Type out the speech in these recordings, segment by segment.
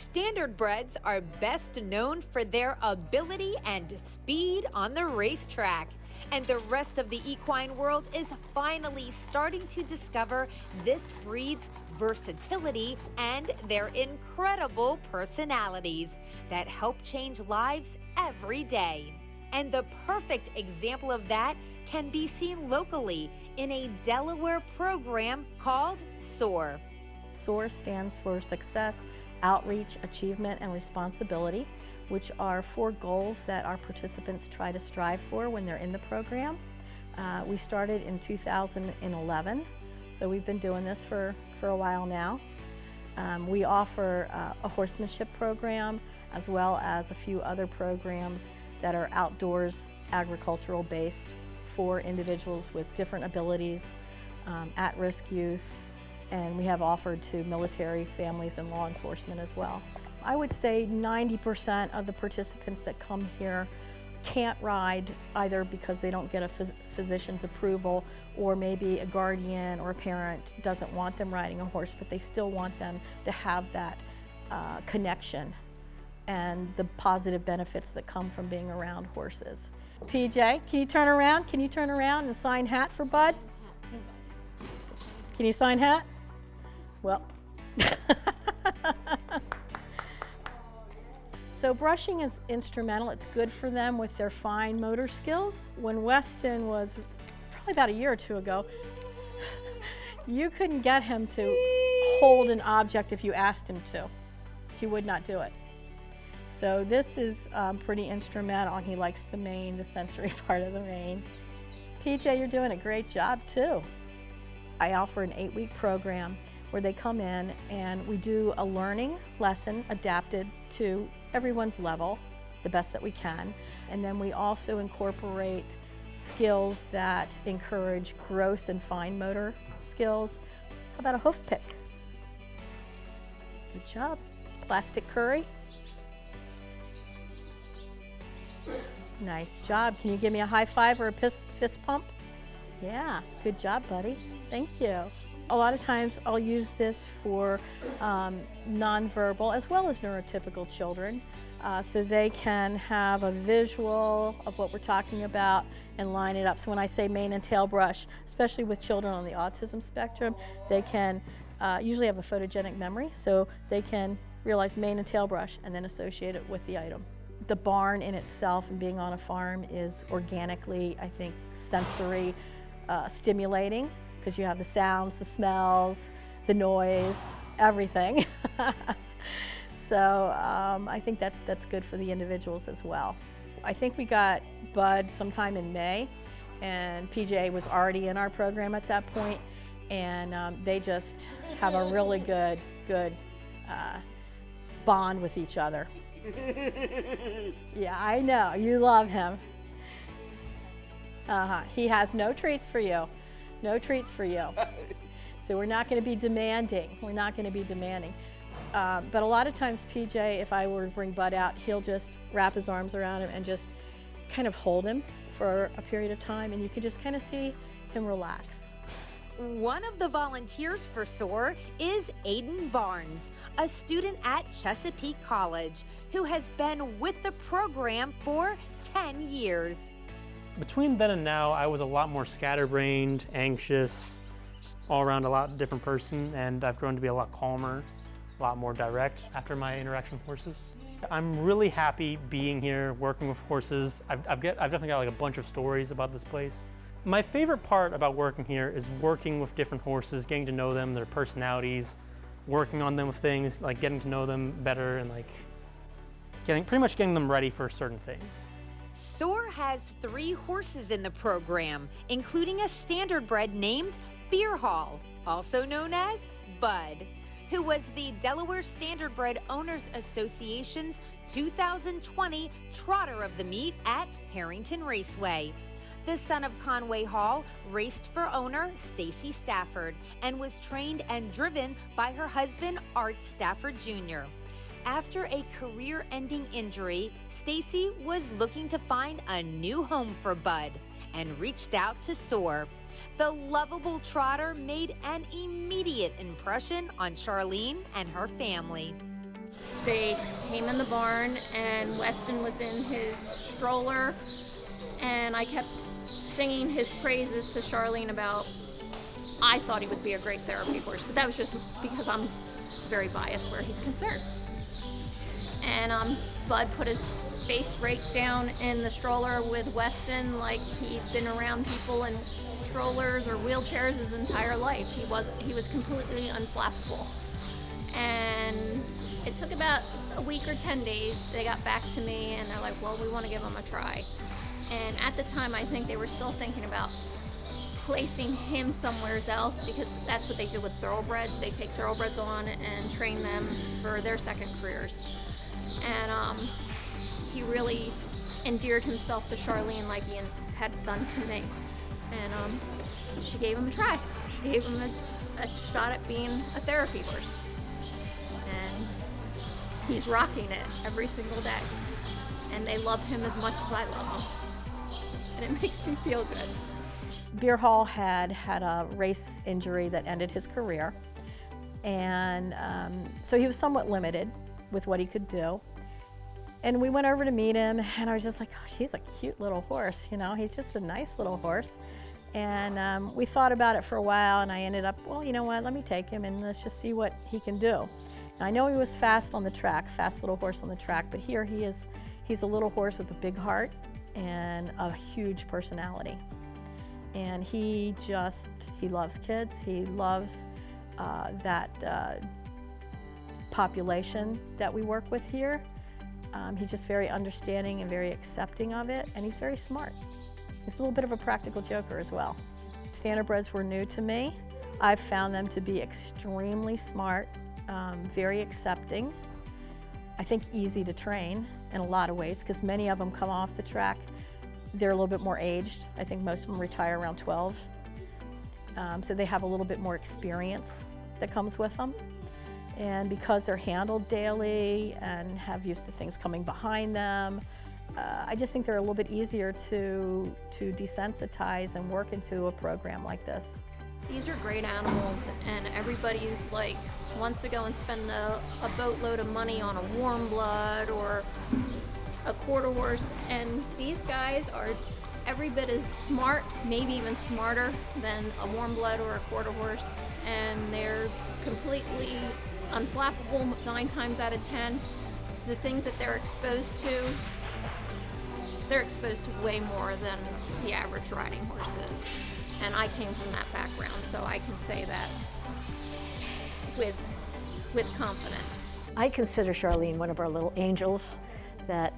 Standardbreds are best known for their ability and speed on the racetrack. And the rest of the equine world is finally starting to discover this breed's versatility and their incredible personalities that help change lives every day. And the perfect example of that can be seen locally in a Delaware program called SOAR. SOAR stands for Success, Outreach, Achievement, and Responsibility, which are 4 goals that our participants try to strive for when they're in the program. We started in 2011, so we've been doing this for a while now. We offer a horsemanship program as well as a few other programs that are outdoors, agricultural based for individuals with different abilities, at-risk youth, and we have offered to military families and law enforcement as well. I would say 90% of the participants that come here can't ride either because they don't get a physician's approval, or maybe a guardian or a parent doesn't want them riding a horse, but they still want them to have that connection and the positive benefits that come from being around horses. PJ, can you turn around? Can you turn around and sign hat for Bud? Can you sign hat? Well. So brushing is instrumental. It's good for them with their fine motor skills. When Weston was probably about a year or 2 ago, you couldn't get him to hold an object if you asked him to. He would not do it. So this is pretty instrumental, and he likes the mane, the sensory part of the mane. PJ, you're doing a great job too. I offer an 8-week program where they come in and we do a learning lesson adapted to everyone's level, the best that we can. And then we also incorporate skills that encourage gross and fine motor skills. How about a hoof pick? Good job. Plastic curry. Nice job. Can you give me a high five or a fist pump? Yeah, good job, buddy. Thank you. A lot of times I'll use this for nonverbal as well as neurotypical children, so they can have a visual of what we're talking about and line it up. So when I say mane and tail brush, especially with children on the autism spectrum, they can usually have a photogenic memory, so they can realize mane and tail brush and then associate it with the item. The barn in itself and being on a farm is organically, I think, sensory stimulating, because you have the sounds, the smells, the noise, everything. So I think that's good for the individuals as well. I think we got Bud sometime in May, and PJ was already in our program at that point, and they just have a really good bond with each other. Yeah, I know, you love him. He has no treats for you. No treats for you. So we're not going to be demanding. We're not going to be demanding. But a lot of times PJ, if I were to bring Bud out, he'll just wrap his arms around him and just kind of hold him for a period of time, and you can just kind of see him relax. One of the volunteers for SOAR is Aiden Barnes, a student at Chesapeake College, who has been with the program for 10 years. Between then and now, I was a lot more scatterbrained, anxious, just all around a lot different person, and I've grown to be a lot calmer, a lot more direct after my interaction with horses. I'm really happy being here, working with horses. I've definitely got like a bunch of stories about this place. My favorite part about working here is working with different horses, getting to know them, their personalities, working on them with things, like getting to know them better and like pretty much getting them ready for certain things. SOAR has 3 horses in the program, including a standardbred named Beer Hall, also known as Bud, who was the Delaware Standardbred Owners Association's 2020 Trotter of the Meet at Harrington Raceway. The son of Conway Hall raced for owner Stacy Stafford and was trained and driven by her husband, Art Stafford Jr. After a career-ending injury, Stacy was looking to find a new home for Bud and reached out to SOAR. The lovable Trotter made an immediate impression on Charlene and her family. They came in the barn and Weston was in his stroller, and I kept singing his praises to Charlene about I thought he would be a great therapy horse, but that was just because I'm very biased where he's concerned. And Bud put his face right down in the stroller with Weston like he'd been around people in strollers or wheelchairs his entire life. He was completely unflappable. And it took about a week or 10 days. They got back to me and they're like, well, we want to give him a try. And at the time, I think they were still thinking about placing him somewhere else, because that's what they do with thoroughbreds. They take thoroughbreds on and train them for their second careers. And he really endeared himself to Charlene like he had done to me. And she gave him a try. She gave him a shot at being a therapy horse. And he's rocking it every single day. And they love him as much as I love him. And it makes me feel good. Beer Hall had a race injury that ended his career, and so he was somewhat limited with what he could do. And we went over to meet him, and I was just like, gosh, he's a cute little horse, you know, he's just a nice little horse. And we thought about it for a while, and I ended up, well, you know what, let me take him and let's just see what he can do. And I know he was fast on the track, fast little horse on the track, but here he's a little horse with a big heart and a huge personality. And he loves kids. He loves that population that we work with here. He's just very understanding and very accepting of it, and he's very smart. He's a little bit of a practical joker as well. Standardbreds were new to me. I've found them to be extremely smart, very accepting. I think easy to train in a lot of ways, because many of them come off the track. They're a little bit more aged. I think most of them retire around 12. So they have a little bit more experience that comes with them. And because they're handled daily and have used to things coming behind them, I just think they're a little bit easier to desensitize and work into a program like this. These are great animals, and everybody's like wants to go and spend a boatload of money on a warm blood or a quarter horse, and these guys are every bit as smart, maybe even smarter than a warm blood or a quarter horse, and they're completely unflappable 9 times out of 10. The things that they're exposed to way more than the average riding horses. And I came from that background, so I can say that with confidence. I consider Charlene one of our little angels that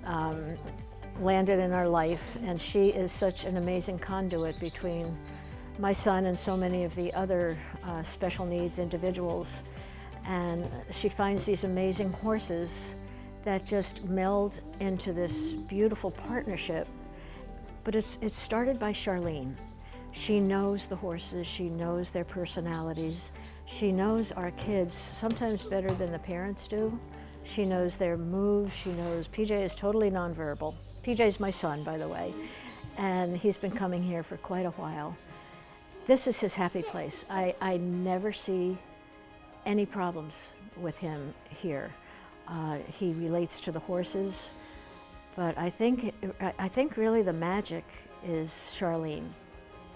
landed in our life, and she is such an amazing conduit between my son and so many of the other special needs individuals. And she finds these amazing horses that just meld into this beautiful partnership. But it's started by Charlene. She knows the horses, she knows their personalities, she knows our kids sometimes better than the parents do. She knows their moves, she knows PJ is totally nonverbal. PJ is my son, by the way, and he's been coming here for quite a while. This is his happy place. I never see any problems with him here. He relates to the horses, but I think really the magic is Charlene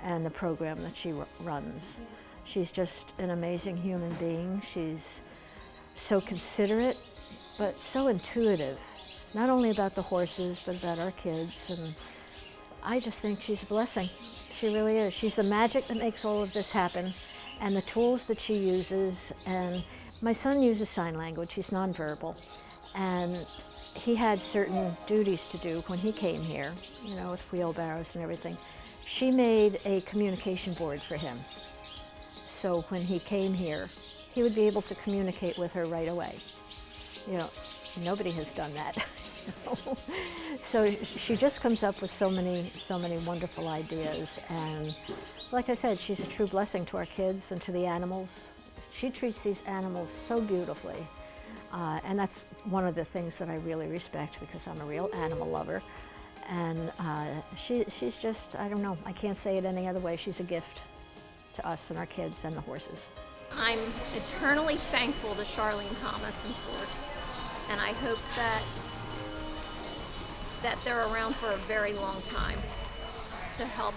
and the program that she runs. She's just an amazing human being. She's so considerate, but so intuitive, not only about the horses, but about our kids. And I just think she's a blessing. She really is. She's the magic that makes all of this happen, and the tools that she uses. And my son uses sign language. He's nonverbal, and he had certain duties to do when he came here, you know, with wheelbarrows and everything. She made a communication board for him. So when he came here, he would be able to communicate with her right away. You know, nobody has done that. So she just comes up with so many wonderful ideas. And like I said, she's a true blessing to our kids and to the animals. She treats these animals so beautifully. And that's one of the things that I really respect, because I'm a real animal lover. And she's just, I don't know, I can't say it any other way. She's a gift to us and our kids and the horses. I'm eternally thankful to Charlene Thomas and SOAR and I hope that they're around for a very long time to help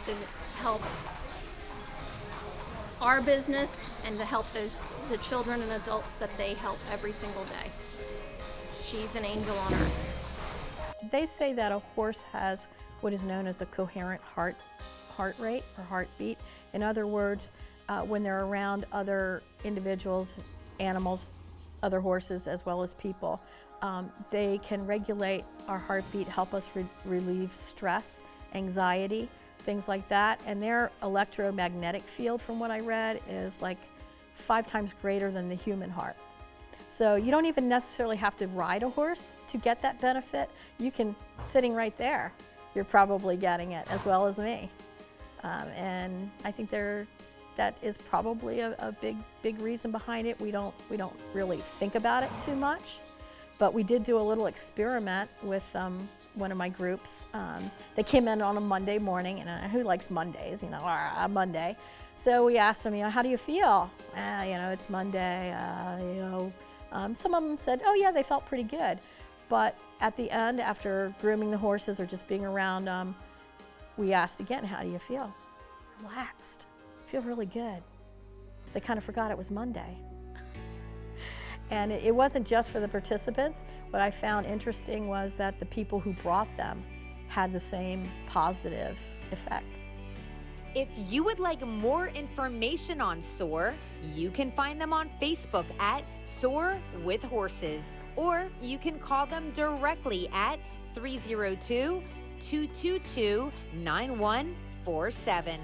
our business and to help the children and adults that they help every single day. She's an angel on earth. They say that a horse has what is known as a coherent heart rate or heartbeat. In other words, when they're around other individuals, animals, other horses, as well as people, they can regulate our heartbeat, help us relieve stress, anxiety, things like that. And their electromagnetic field, from what I read, is like 5 times greater than the human heart. So you don't even necessarily have to ride a horse to get that benefit. You can, sitting right there, you're probably getting it as well as me. And I think that is probably a big reason behind it. We don't really think about it too much, but we did do a little experiment with one of my groups. They came in on a Monday morning, and who likes Mondays, a Monday. So we asked them, how do you feel? It's Monday, some of them said, oh yeah, they felt pretty good. But at the end, after grooming the horses or just being around them, we asked again, how do you feel? Relaxed, feel really good. They kind of forgot it was Monday. And it wasn't just for the participants. What I found interesting was that the people who brought them had the same positive effect. If you would like more information on SOAR, you can find them on Facebook at SOAR with Horses, or you can call them directly at 302-222-9147.